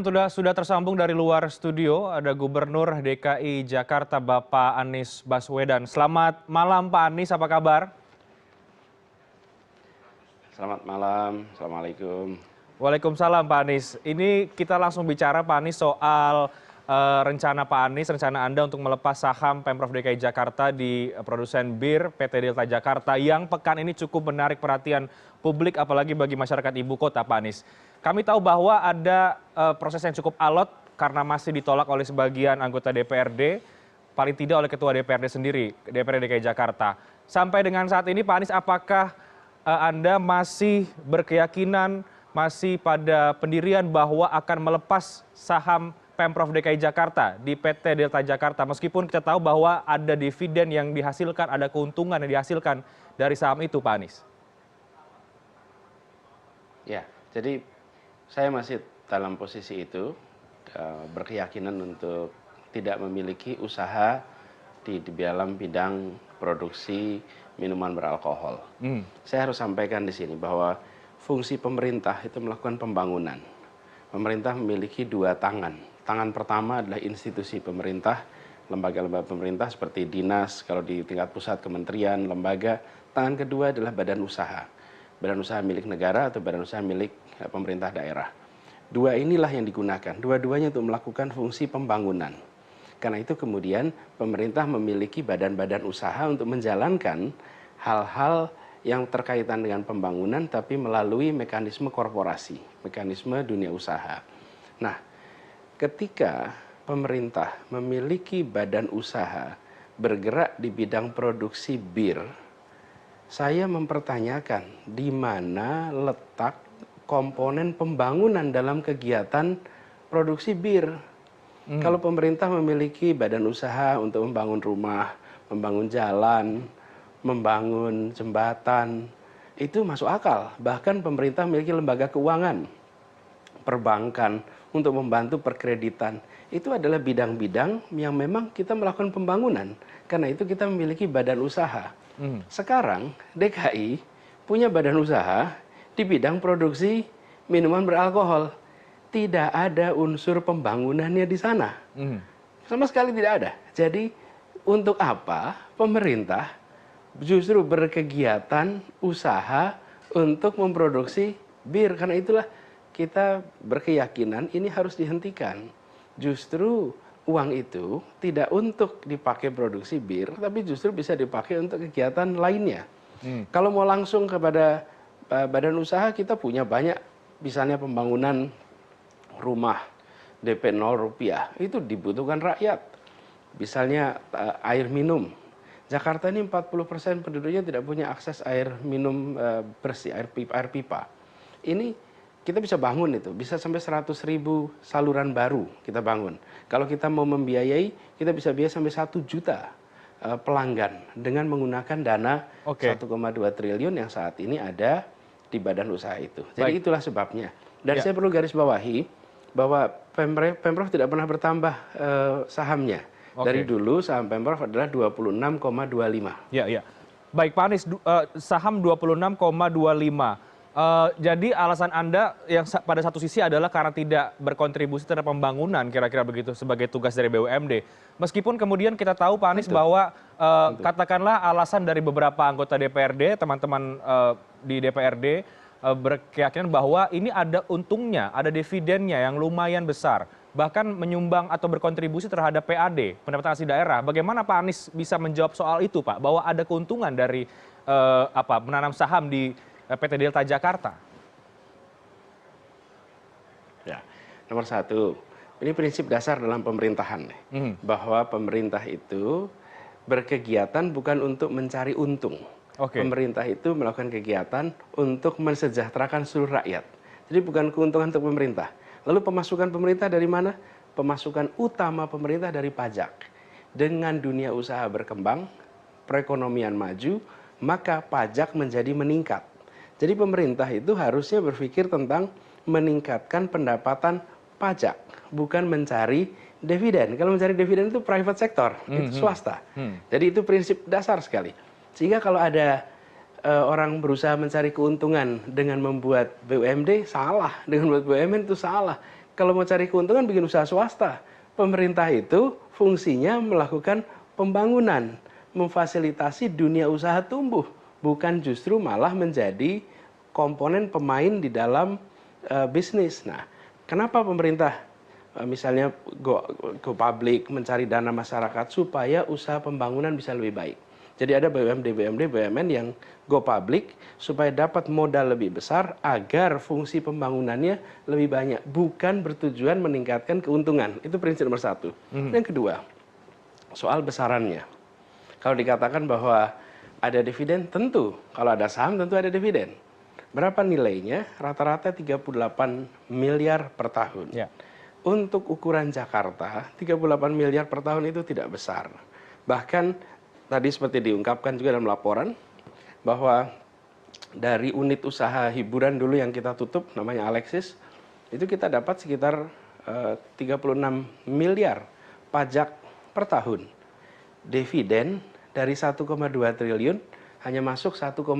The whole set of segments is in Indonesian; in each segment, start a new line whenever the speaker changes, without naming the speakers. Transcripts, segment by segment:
Sudah tersambung dari luar studio, ada Gubernur DKI Jakarta Bapak Anies Baswedan. Selamat malam Pak Anies, apa kabar?
Selamat malam, Assalamualaikum.
Waalaikumsalam Pak Anies. Ini kita langsung bicara Pak Anies soal rencana Pak Anies, rencana Anda untuk melepas saham Pemprov DKI Jakarta di produsen bir PT Delta Jakarta yang pekan ini cukup menarik perhatian publik apalagi bagi masyarakat ibu kota Pak Anies. Kami tahu bahwa ada proses yang cukup alot karena masih ditolak oleh sebagian anggota DPRD, paling tidak oleh Ketua DPRD sendiri, DPRD DKI Jakarta. Sampai dengan saat ini Pak Anies, apakah Anda masih berkeyakinan, masih pada pendirian bahwa akan melepas saham Pemprov DKI Jakarta di PT Delta Jakarta, meskipun kita tahu bahwa ada dividen yang dihasilkan, ada keuntungan yang dihasilkan dari saham itu Pak Anies?
Ya, jadi saya masih dalam posisi itu, berkeyakinan untuk tidak memiliki usaha di dalam bidang produksi minuman beralkohol. Saya harus sampaikan di sini bahwa fungsi pemerintah itu melakukan pembangunan. Pemerintah memiliki dua tangan. Tangan pertama adalah institusi pemerintah, lembaga-lembaga pemerintah seperti dinas, kalau di tingkat pusat kementerian, lembaga. Tangan kedua adalah badan usaha. Badan usaha milik negara atau badan usaha milik pemerintah daerah. Dua inilah yang digunakan, dua-duanya untuk melakukan fungsi pembangunan. Karena itu kemudian pemerintah memiliki badan-badan usaha untuk menjalankan hal-hal yang terkaitan dengan pembangunan tapi melalui mekanisme korporasi, mekanisme dunia usaha. Nah, ketika pemerintah memiliki badan usaha bergerak di bidang produksi bir, saya mempertanyakan di mana letak komponen pembangunan dalam kegiatan produksi bir. Kalau pemerintah memiliki badan usaha untuk membangun rumah, membangun jalan, membangun jembatan, itu masuk akal. Bahkan pemerintah memiliki lembaga keuangan, perbankan, untuk membantu perkreditan. Itu adalah bidang-bidang yang memang kita melakukan pembangunan. Karena itu kita memiliki badan usaha. Sekarang DKI punya badan usaha di bidang produksi minuman beralkohol. Tidak ada unsur pembangunannya di sana. Sama sekali tidak ada. Jadi untuk apa pemerintah justru berkegiatan usaha untuk memproduksi bir? Karena itulah kita berkeyakinan ini harus dihentikan. Justru uang itu tidak untuk dipakai produksi bir, tapi justru bisa dipakai untuk kegiatan lainnya. Kalau mau langsung kepada badan usaha, kita punya banyak, misalnya pembangunan rumah DP 0 rupiah, itu dibutuhkan rakyat. Misalnya air minum. Jakarta ini 40% penduduknya tidak punya akses air minum bersih, air pipa. Ini kita bisa bangun itu, bisa sampai 100.000 saluran baru kita bangun. Kalau kita mau membiayai, kita bisa biayai sampai 1 juta pelanggan dengan menggunakan dana 1,2 triliun yang saat ini ada di badan usaha itu. Jadi itulah sebabnya. Dan saya perlu garis bawahi bahwa Pemprov tidak pernah bertambah sahamnya. Dari dulu saham Pemprov adalah 26,25.
Ya. Baik Pak Anies, saham 26,25. Jadi alasan Anda yang pada satu sisi adalah karena tidak berkontribusi terhadap pembangunan, kira-kira begitu sebagai tugas dari BUMD. Meskipun kemudian kita tahu Pak Anies bahwa katakanlah alasan dari beberapa anggota DPRD, teman-teman di DPRD berkeyakinan bahwa ini ada untungnya, ada dividennya yang lumayan besar, bahkan menyumbang atau berkontribusi terhadap PAD, pendapatan asli daerah. Bagaimana Pak Anies bisa menjawab soal itu Pak, bahwa ada keuntungan dari menanam saham di PT Delta Jakarta?
Ya, nomor satu, ini prinsip dasar dalam pemerintahan, bahwa pemerintah itu berkegiatan bukan untuk mencari untung. Pemerintah itu melakukan kegiatan untuk mensejahterakan seluruh rakyat. Jadi bukan keuntungan untuk pemerintah. Lalu pemasukan pemerintah dari mana? Pemasukan utama pemerintah dari pajak. Dengan dunia usaha berkembang, perekonomian maju, maka pajak menjadi meningkat. Jadi pemerintah itu harusnya berpikir tentang meningkatkan pendapatan pajak, bukan mencari dividen. Kalau mencari dividen itu private sector, itu swasta. Jadi itu prinsip dasar sekali. Sehingga kalau ada orang berusaha mencari keuntungan dengan membuat BUMD, salah. Dengan membuat BUMN itu salah. kalau mau cari keuntungan bikin usaha swasta. Pemerintah itu fungsinya melakukan pembangunan, memfasilitasi dunia usaha tumbuh, bukan justru malah menjadi komponen pemain di dalam bisnis. Nah, kenapa pemerintah misalnya go public mencari dana masyarakat supaya usaha pembangunan bisa lebih baik. Jadi ada BUMN yang go public supaya dapat modal lebih besar agar fungsi pembangunannya lebih banyak, bukan bertujuan meningkatkan keuntungan. Itu prinsip nomor satu. Yang kedua, soal besarannya. Kalau dikatakan bahwa ada dividen, tentu. Kalau ada saham, tentu ada dividen. Berapa nilainya? Rata-rata 38 miliar per tahun.
Ya.
Untuk ukuran Jakarta, 38 miliar per tahun itu tidak besar. Bahkan tadi seperti diungkapkan juga dalam laporan, bahwa dari unit usaha hiburan dulu yang kita tutup, namanya Alexis, itu kita dapat sekitar 36 miliar pajak per tahun. Dividen dari 1,2 triliun hanya masuk 38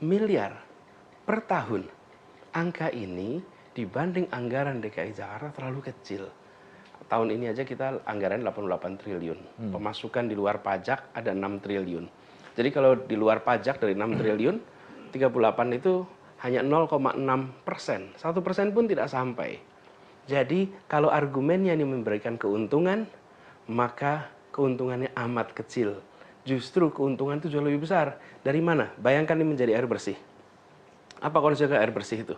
miliar per tahun. Angka ini dibanding anggaran DKI Jakarta terlalu kecil. Tahun ini aja kita anggaran 88 triliun. Pemasukan di luar pajak ada 6 triliun. Jadi kalau di luar pajak dari 6 triliun, 38 itu hanya 0,6%. 1% pun tidak sampai. Jadi kalau argumennya ini memberikan keuntungan, maka keuntungannya amat kecil. Justru keuntungan itu jauh lebih besar. Dari mana? Bayangkan ini menjadi air bersih. Apa konsekuensi air bersih itu?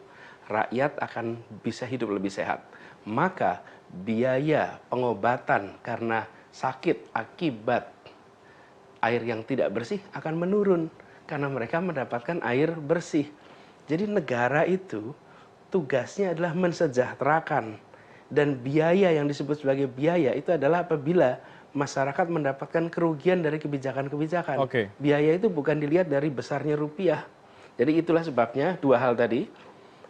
Rakyat akan bisa hidup lebih sehat. Maka biaya pengobatan karena sakit akibat air yang tidak bersih akan menurun karena mereka mendapatkan air bersih. Jadi negara itu tugasnya adalah mensejahterakan, dan biaya yang disebut sebagai biaya itu adalah apabila masyarakat mendapatkan kerugian dari kebijakan-kebijakan. Biaya itu bukan dilihat dari besarnya rupiah. Jadi itulah sebabnya dua hal tadi.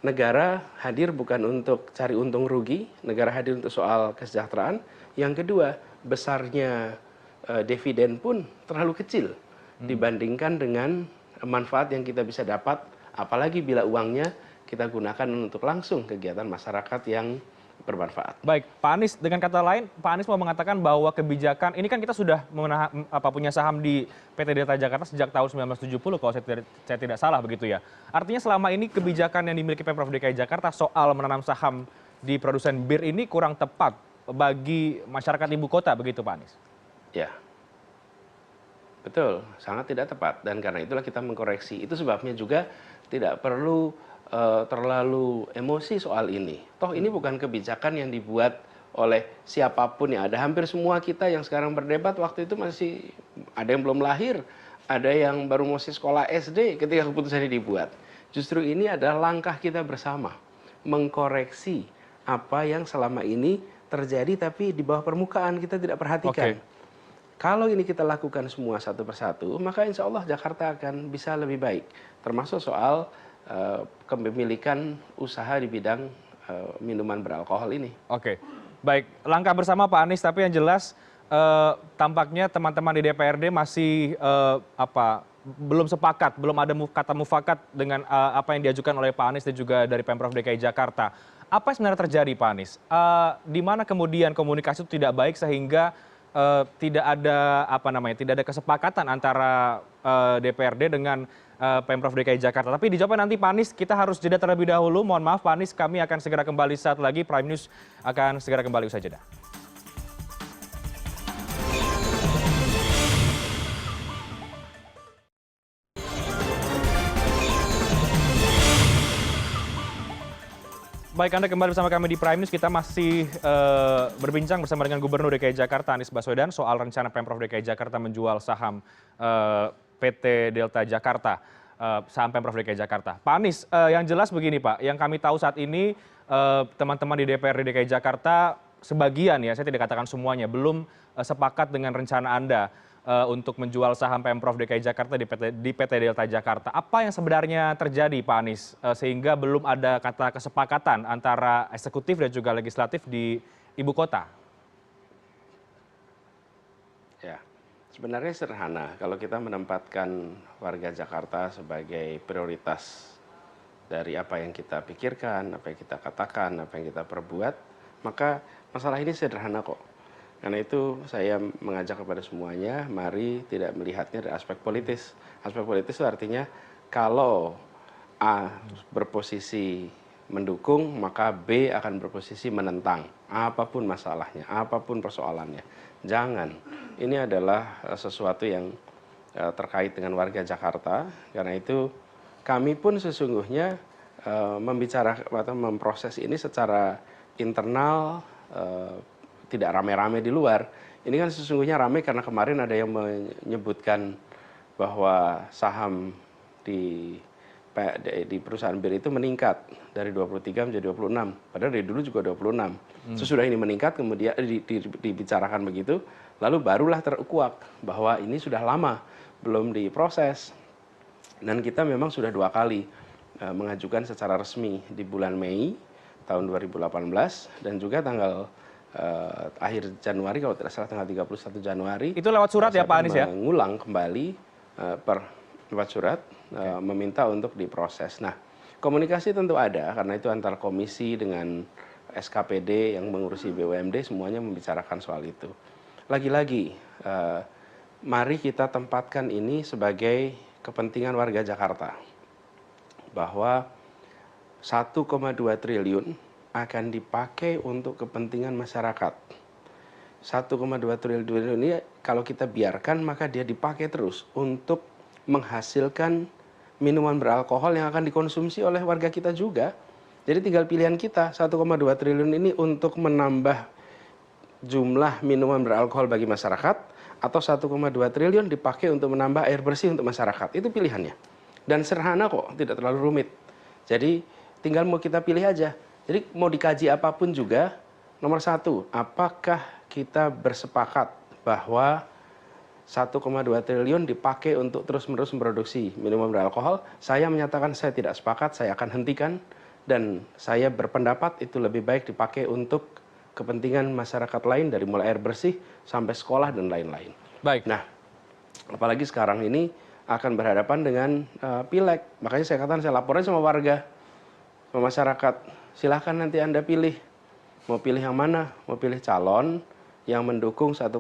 Negara hadir bukan untuk cari untung rugi, negara hadir untuk soal kesejahteraan. Yang kedua, besarnya dividen pun terlalu kecil dibandingkan dengan manfaat yang kita bisa dapat, apalagi bila uangnya kita gunakan untuk langsung kegiatan masyarakat yang bermanfaat.
Baik, Pak Anies, dengan kata lain, Pak Anies mau mengatakan bahwa kebijakan, ini kan kita sudah punya saham di PT Delta Jakarta sejak tahun 1970, kalau saya tidak salah begitu ya. Artinya selama ini kebijakan yang dimiliki Pemprov DKI Jakarta soal menanam saham di produsen bir ini kurang tepat bagi masyarakat ibu kota, begitu Pak Anies?
Ya, betul, sangat tidak tepat. Dan karena itulah kita mengkoreksi. Itu sebabnya juga tidak perlu terlalu emosi soal ini. Toh ini bukan kebijakan yang dibuat oleh siapapun yang ada. Hampir semua kita yang sekarang berdebat waktu itu masih ada yang belum lahir, ada yang baru masih sekolah SD ketika keputusan ini dibuat. Justru ini adalah langkah kita bersama mengkoreksi apa yang selama ini terjadi tapi di bawah permukaan kita tidak perhatikan. Kalau ini kita lakukan semua satu persatu, maka insya Allah Jakarta akan bisa lebih baik. Termasuk soal kepemilikan usaha di bidang minuman beralkohol ini.
Oke, baik. Langkah bersama Pak Anies, tapi yang jelas tampaknya teman-teman di DPRD masih belum sepakat, belum ada kata mufakat dengan apa yang diajukan oleh Pak Anies dan juga dari Pemprov DKI Jakarta. Apa yang sebenarnya terjadi, Pak Anies? Di mana kemudian komunikasi itu tidak baik sehingga tidak ada tidak ada kesepakatan antara DPRD dengan Pemprov DKI Jakarta. Tapi dijawabkan nanti Pak Anies, kita harus jeda terlebih dahulu. Mohon maaf Pak Anies, kami akan segera kembali saat lagi. Prime News akan segera kembali usai jeda. Baik, Anda kembali bersama kami di Prime News. Kita masih berbincang bersama dengan Gubernur DKI Jakarta Anies Baswedan soal rencana Pemprov DKI Jakarta menjual saham PT Delta Jakarta, saham Pemprov DKI Jakarta. Pak Anies, yang jelas begini Pak, yang kami tahu saat ini teman-teman di DPRD DKI Jakarta sebagian, ya saya tidak katakan semuanya, belum sepakat dengan rencana Anda untuk menjual saham Pemprov DKI Jakarta di PT Delta Jakarta. Apa yang sebenarnya terjadi Pak Anies sehingga belum ada kata kesepakatan antara eksekutif dan juga legislatif di ibu kota?
Ya, sebenarnya sederhana. Kalau kita menempatkan warga Jakarta sebagai prioritas dari apa yang kita pikirkan, apa yang kita katakan, apa yang kita perbuat, maka masalah ini sederhana kok. Karena itu saya mengajak kepada semuanya, mari tidak melihatnya dari aspek politis. Aspek politis itu artinya kalau A berposisi mendukung, maka B akan berposisi menentang. Apapun masalahnya, apapun persoalannya. Jangan. Ini adalah sesuatu yang terkait dengan warga Jakarta. Karena itu kami pun sesungguhnya membicarakan atau memproses ini secara internal, tidak rame-rame di luar. Ini kan sesungguhnya rame karena kemarin ada yang menyebutkan bahwa saham di perusahaan BIR itu meningkat dari 23 menjadi 26. Padahal dari dulu juga 26. Sesudah ini meningkat kemudian dibicarakan begitu, lalu barulah terukuak bahwa ini sudah lama belum diproses. Dan kita memang sudah 2 kali mengajukan secara resmi di bulan Mei tahun 2018 dan juga tanggal akhir Januari, kalau tidak salah tanggal 31 Januari.
Itu lewat surat ya Pak Anies ya?
Mengulang kembali lewat surat meminta untuk diproses. Nah, komunikasi tentu ada karena itu antar komisi dengan SKPD yang mengurusi BUMD semuanya membicarakan soal itu. Lagi-lagi, mari kita tempatkan ini sebagai kepentingan warga Jakarta. Bahwa 1,2 triliun akan dipakai untuk kepentingan masyarakat. 1,2 triliun ini kalau kita biarkan maka dia dipakai terus untuk menghasilkan minuman beralkohol yang akan dikonsumsi oleh warga kita juga. Jadi tinggal pilihan kita, 1,2 triliun ini untuk menambah jumlah minuman beralkohol bagi masyarakat atau 1,2 triliun dipakai untuk menambah air bersih untuk masyarakat. Itu pilihannya. Dan sederhana kok, tidak terlalu rumit. Jadi tinggal mau kita pilih aja. Jadi mau dikaji apapun juga, nomor 1, apakah kita bersepakat bahwa 1,2 triliun dipakai untuk terus-menerus memproduksi minuman beralkohol? Saya menyatakan saya tidak sepakat, saya akan hentikan. Dan saya berpendapat itu lebih baik dipakai untuk kepentingan masyarakat lain dari mulai air bersih sampai sekolah dan lain-lain.
Baik.
Nah, apalagi sekarang ini akan berhadapan dengan pileg. Makanya saya katakan saya laporin sama warga, sama masyarakat. Silahkan nanti Anda pilih. Mau pilih yang mana? Mau pilih calon yang mendukung 1,2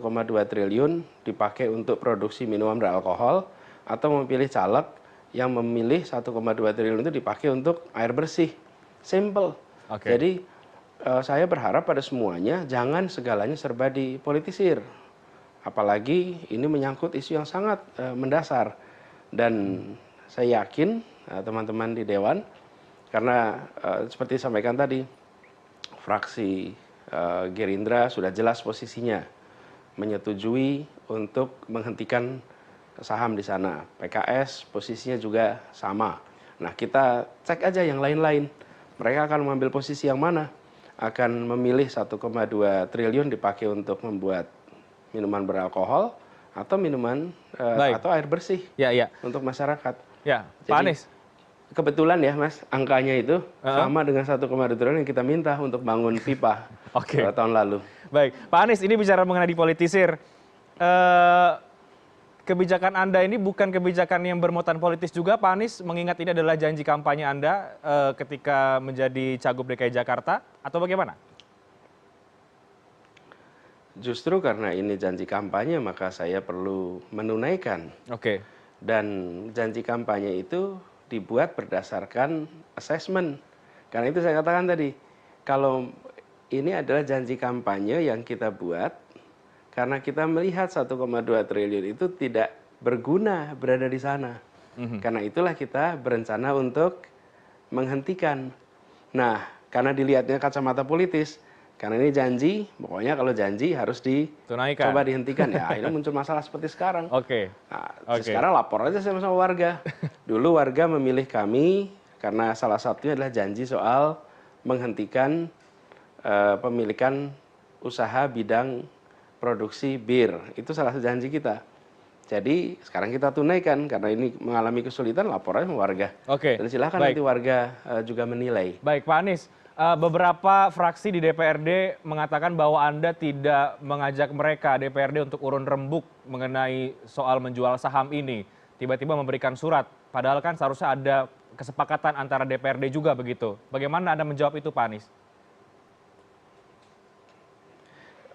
triliun dipakai untuk produksi minuman beralkohol, atau mau pilih caleg yang memilih 1,2 triliun itu dipakai untuk air bersih. Simple.
Okay.
Jadi saya berharap pada semuanya jangan segalanya serba dipolitisir. Apalagi ini menyangkut isu yang sangat mendasar. Dan saya yakin teman-teman di Dewan, karena seperti disampaikan tadi, fraksi Gerindra sudah jelas posisinya menyetujui untuk menghentikan saham di sana. PKS posisinya juga sama. Nah, kita cek aja yang lain-lain. Mereka akan mengambil posisi yang mana? Akan memilih 1,2 triliun dipakai untuk membuat minuman beralkohol atau minuman atau air bersih untuk masyarakat.
Ya, Pak
Jadi,
Anies.
Kebetulan ya Mas, angkanya itu sama dengan 1,2 triliun yang kita minta untuk bangun pipa tahun lalu.
Baik, Pak Anies, ini bicara mengenai dipolitisir. Kebijakan Anda ini bukan kebijakan yang bermuatan politis juga, Pak Anies, mengingat ini adalah janji kampanye Anda ketika menjadi Cagup DKI Jakarta, atau bagaimana?
Justru karena ini janji kampanye, maka saya perlu menunaikan.
Oke.
Dan janji kampanye itu dibuat berdasarkan assessment. Karena itu saya katakan tadi, kalau ini adalah janji kampanye yang kita buat, karena kita melihat 1,2 triliun itu tidak berguna berada di sana. Karena itulah kita berencana untuk menghentikan. Nah, karena dilihatnya kacamata politis, karena ini janji, pokoknya kalau janji harus coba dihentikan. Ya, akhirnya muncul masalah seperti sekarang. Nah, sekarang lapor aja sama warga. Dulu warga memilih kami karena salah satunya adalah janji soal menghentikan pemilikan usaha bidang produksi bir. Itu salah satu janji kita. Jadi sekarang kita tunaikan karena ini mengalami kesulitan, lapor aja sama warga. Dan silakan nanti warga juga menilai.
Baik, Pak Anies. Beberapa fraksi di DPRD mengatakan bahwa Anda tidak mengajak mereka DPRD untuk urun rembuk mengenai soal menjual saham ini. Tiba-tiba memberikan surat. Padahal kan seharusnya ada kesepakatan antara DPRD juga begitu. Bagaimana Anda menjawab itu, Pak Anies?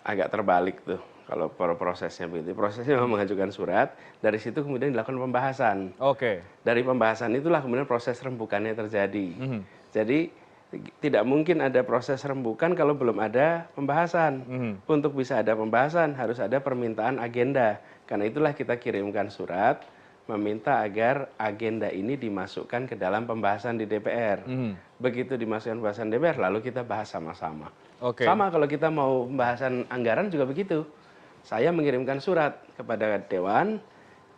Agak terbalik tuh kalau prosesnya begitu. Prosesnya memang mengajukan surat, dari situ kemudian dilakukan pembahasan.
Oke.
Dari pembahasan itulah kemudian proses rembukannya terjadi.
Mhm.
Jadi tidak mungkin ada proses rembukan kalau belum ada pembahasan. Untuk bisa ada pembahasan harus ada permintaan agenda. Karena itulah kita kirimkan surat meminta agar agenda ini dimasukkan ke dalam pembahasan di DPR. Begitu dimasukkan pembahasan DPR, lalu kita bahas sama-sama.
Oke.
Sama kalau kita mau pembahasan anggaran juga begitu. Saya mengirimkan surat kepada Dewan,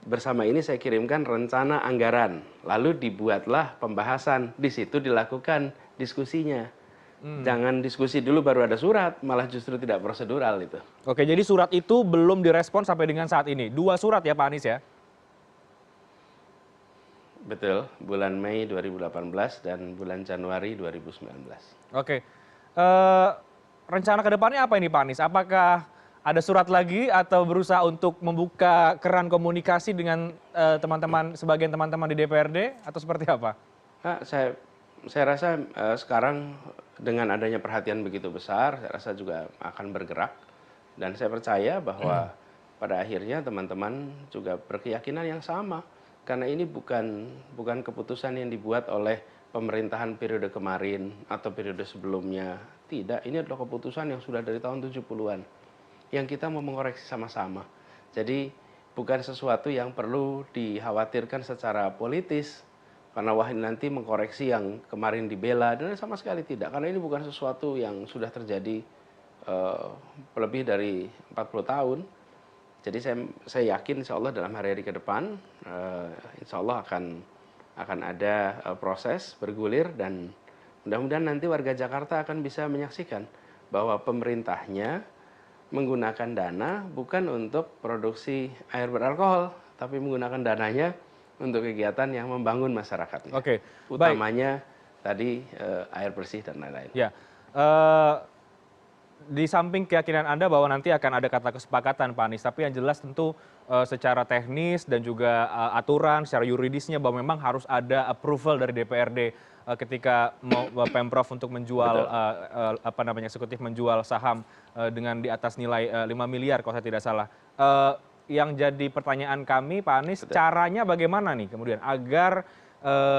bersama ini saya kirimkan rencana anggaran. Lalu dibuatlah pembahasan, di situ dilakukan diskusinya. Jangan diskusi dulu baru ada surat, malah justru tidak prosedural itu.
Oke, jadi surat itu belum direspon sampai dengan saat ini. 2 surat ya Pak Anies ya?
Betul, bulan Mei 2018 dan bulan Januari 2019.
Oke. Rencana ke depannya apa ini Pak Anies? Apakah ada surat lagi atau berusaha untuk membuka keran komunikasi dengan sebagian teman-teman di DPRD atau seperti apa?
Saya rasa sekarang dengan adanya perhatian begitu besar, saya rasa juga akan bergerak. Dan saya percaya bahwa pada akhirnya teman-teman juga berkeyakinan yang sama. Karena ini bukan keputusan yang dibuat oleh pemerintahan periode kemarin atau periode sebelumnya. Tidak, ini adalah keputusan yang sudah dari tahun 70-an. Yang kita mau mengoreksi sama-sama. Jadi bukan sesuatu yang perlu dikhawatirkan secara politis. Karena wah nanti mengkoreksi yang kemarin dibela, dan sama sekali tidak. Karena ini bukan sesuatu yang sudah terjadi lebih dari 40 tahun. Jadi saya yakin insya Allah dalam hari-hari ke depan, insya Allah akan ada proses bergulir, dan mudah-mudahan nanti warga Jakarta akan bisa menyaksikan bahwa pemerintahnya menggunakan dana bukan untuk produksi air beralkohol, tapi menggunakan dananya untuk kegiatan yang membangun masyarakatnya.
Oke,
utamanya tadi air bersih dan lain-lain.
Ya, di samping keyakinan Anda bahwa nanti akan ada kata kesepakatan Pak Anies, tapi yang jelas tentu secara teknis dan juga aturan, secara yuridisnya bahwa memang harus ada approval dari DPRD ketika mau Pemprov untuk menjual eksekutif menjual saham dengan di atas nilai 5 miliar kalau saya tidak salah. Yang jadi pertanyaan kami Pak Anies, caranya bagaimana nih kemudian agar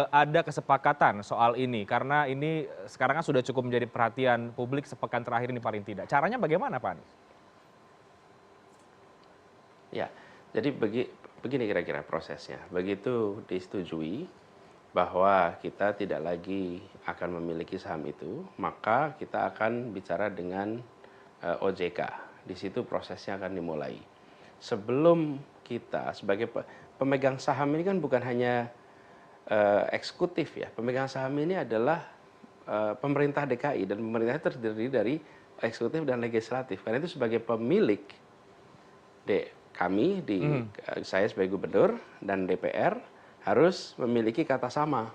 ada kesepakatan soal ini, karena ini sekarang kan sudah cukup menjadi perhatian publik sepekan terakhir ini paling tidak. Caranya bagaimana Pak Anies?
Ya, jadi begini kira-kira prosesnya. Begitu disetujui bahwa kita tidak lagi akan memiliki saham itu, maka kita akan bicara dengan OJK. Di situ prosesnya akan dimulai. Sebelum kita sebagai pemegang saham ini kan bukan hanya eksekutif ya. Pemegang saham ini adalah pemerintah DKI, dan pemerintah terdiri dari eksekutif dan legislatif. Karena itu sebagai pemilik kami saya sebagai gubernur dan DPR harus memiliki kata sama.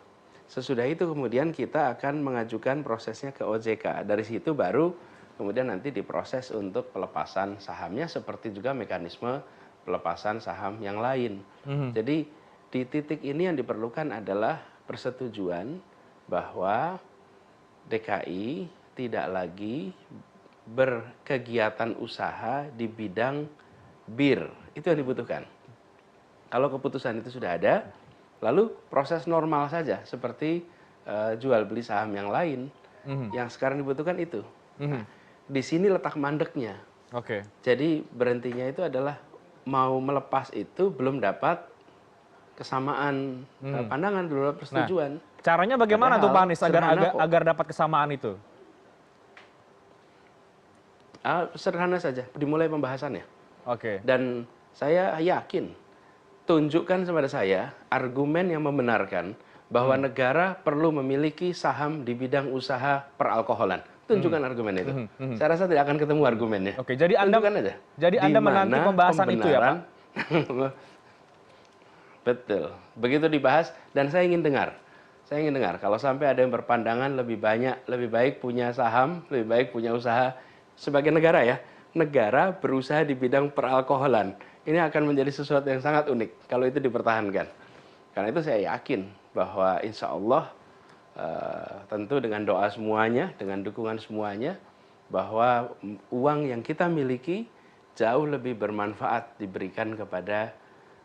Sesudah itu kemudian kita akan mengajukan prosesnya ke OJK. Dari situ baru kemudian nanti diproses untuk pelepasan sahamnya, seperti juga mekanisme pelepasan saham yang lain. Jadi di titik ini yang diperlukan adalah persetujuan bahwa DKI tidak lagi berkegiatan usaha di bidang bir. Itu yang dibutuhkan. Kalau keputusan itu sudah ada, lalu proses normal saja seperti jual beli saham yang lain. Yang sekarang dibutuhkan itu. Nah, di sini letak mandeknya. Jadi berhentinya itu adalah mau melepas itu belum dapat kesamaan pandangan, belum dapat persetujuan.
Nah, caranya bagaimana tuh Pak Anies agar dapat kesamaan itu?
Sederhana saja, dimulai pembahasannya. Dan saya yakin, tunjukkan kepada saya argumen yang membenarkan bahwa negara perlu memiliki saham di bidang usaha peralkoholan. Tunjukkan argumen itu. Saya rasa tidak akan ketemu argumennya.
Jadi Anda menanti pembahasan itu ya Pak?
Betul. Begitu dibahas, dan saya ingin dengar. Kalau sampai ada yang berpandangan lebih baik punya saham, lebih baik punya usaha sebagai negara ya. Negara berusaha di bidang peralkoholan. Ini akan menjadi sesuatu yang sangat unik kalau itu dipertahankan. Karena itu saya yakin bahwa insya Allah tentu dengan doa semuanya, dengan dukungan semuanya, bahwa uang yang kita miliki jauh lebih bermanfaat diberikan kepada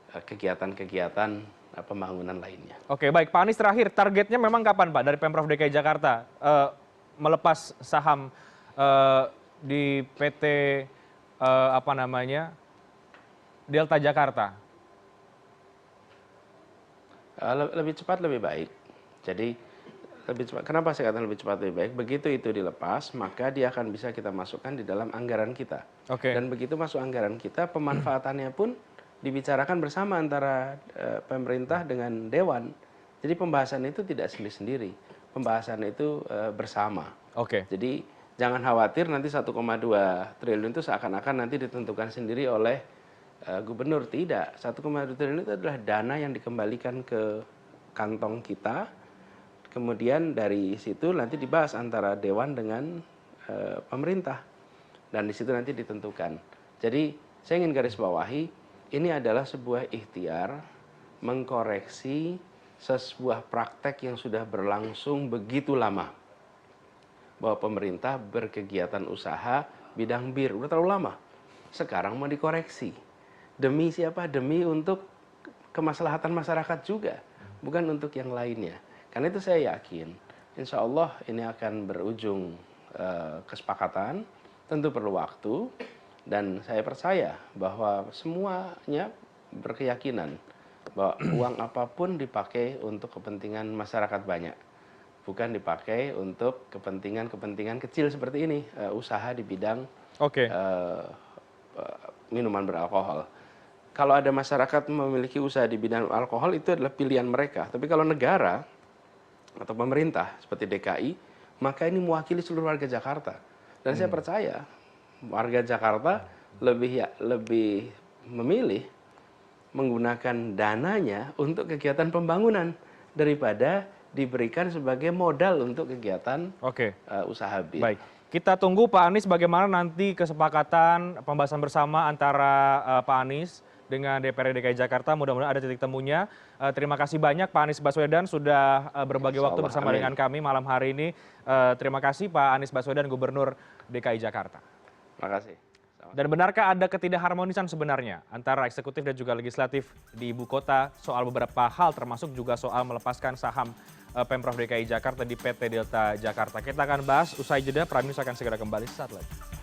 kegiatan-kegiatan pembangunan lainnya.
Oke, baik. Pak Anies terakhir, targetnya memang kapan Pak dari Pemprov DKI Jakarta melepas saham di PT Delta Jakarta?
Lebih cepat lebih baik. Jadi lebih cepat. Kenapa saya katakan lebih cepat lebih baik? Begitu itu dilepas, maka dia akan bisa kita masukkan di dalam anggaran kita.
Oke.
Dan begitu masuk anggaran kita, pemanfaatannya pun dibicarakan bersama antara pemerintah dengan dewan. Jadi pembahasan itu tidak sendiri-sendiri. Pembahasan itu bersama.
Oke.
Jadi jangan khawatir nanti 1,2 triliun itu seakan-akan nanti ditentukan sendiri oleh gubernur. Tidak. 1,2 triliun itu adalah dana yang dikembalikan ke kantong kita. Kemudian dari situ nanti dibahas antara dewan dengan pemerintah. Dan di situ nanti ditentukan. Jadi saya ingin garis bawahi, ini adalah sebuah ikhtiar mengkoreksi sebuah praktek yang sudah berlangsung begitu lama. Bahwa pemerintah berkegiatan usaha bidang bir, udah terlalu lama. Sekarang mau dikoreksi. Demi siapa? Demi untuk kemaslahatan masyarakat juga. Bukan untuk yang lainnya. Karena itu saya yakin, insya Allah ini akan berujung kesepakatan, tentu perlu waktu, dan saya percaya bahwa semuanya berkeyakinan bahwa uang apapun dipakai untuk kepentingan masyarakat banyak, bukan dipakai untuk kepentingan kecil seperti ini, usaha di bidang minuman beralkohol. Kalau ada masyarakat memiliki usaha di bidang alkohol, itu adalah pilihan mereka. Tapi kalau negara atau pemerintah seperti DKI, maka ini mewakili seluruh warga Jakarta. Dan saya percaya warga Jakarta lebih memilih menggunakan dananya untuk kegiatan pembangunan daripada diberikan sebagai modal untuk kegiatan usaha bir.
Baik, kita tunggu Pak Anies bagaimana nanti kesepakatan pembahasan bersama antara Pak Anies dengan DPRD DKI Jakarta, mudah-mudahan ada titik temunya. Terima kasih banyak Pak Anies Baswedan sudah berbagi waktu bersama dengan kami malam hari ini. Terima kasih Pak Anies Baswedan, Gubernur DKI Jakarta.
Terima kasih.
Dan benarkah ada ketidakharmonisan sebenarnya antara eksekutif dan juga legislatif di ibu kota soal beberapa hal, termasuk juga soal melepaskan saham Pemprov DKI Jakarta di PT Delta Jakarta? Kita akan bahas usai jeda. Prime News akan segera kembali sesaat lagi.